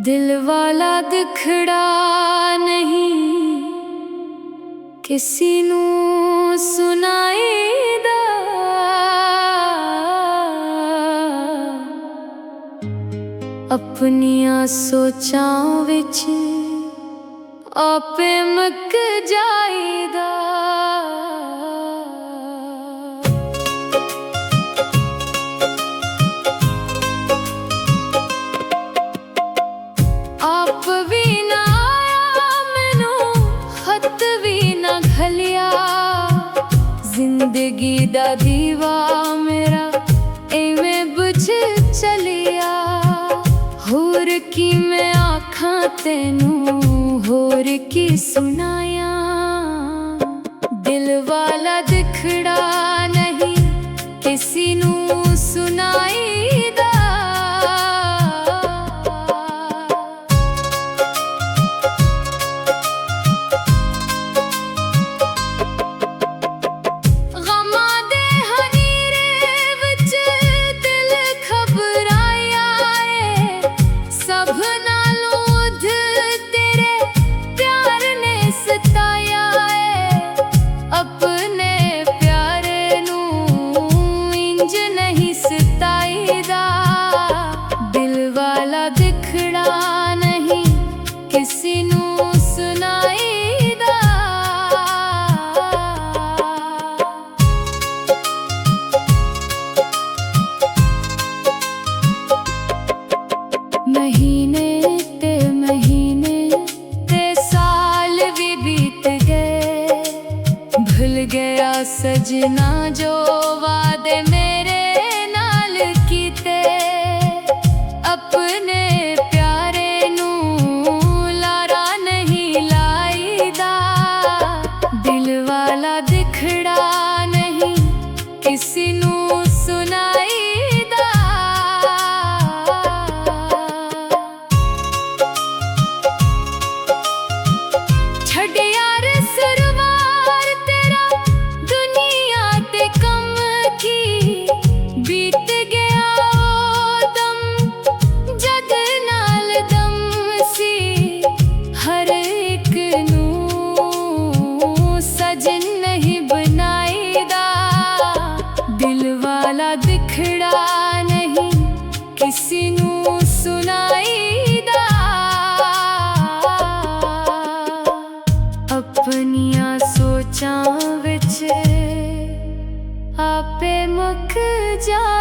दिल वाला दिखड़ा नहीं किसी नू सुनाईदा। अपनियां सोचां विच आपे मुक जाईदा। आप भी ना आया मैनू खत भी ना घलिया। जिंदगी दा दीवा मेरा इवें बुझ चलिया। होर की मैं आखां तेनू होर की सुनाया। दिल वाला दिखड़ा नहीं किसी नू सुनाईदा। दिखड़ा नहीं किसी नू सुनाईदा। महीने ते साल भी बीत गए। भूल गया सजना जो वादे मेरे नाल कीते। अपने प्यारे नू लारा नहीं लाईदा। दिल वाला दिखड़ा नहीं किसी नू सुनाईदा। छड़ यार सरवार तेरा दुनिया ते कम की। बीत गया ओ दम जद नाल दम सी। हर एक नू सजन नहीं बनाईदा। दिल वाला दिखड़ा नहीं किसी नू सुनाईदा। अपनियां सोचां विच आपे मुक जा।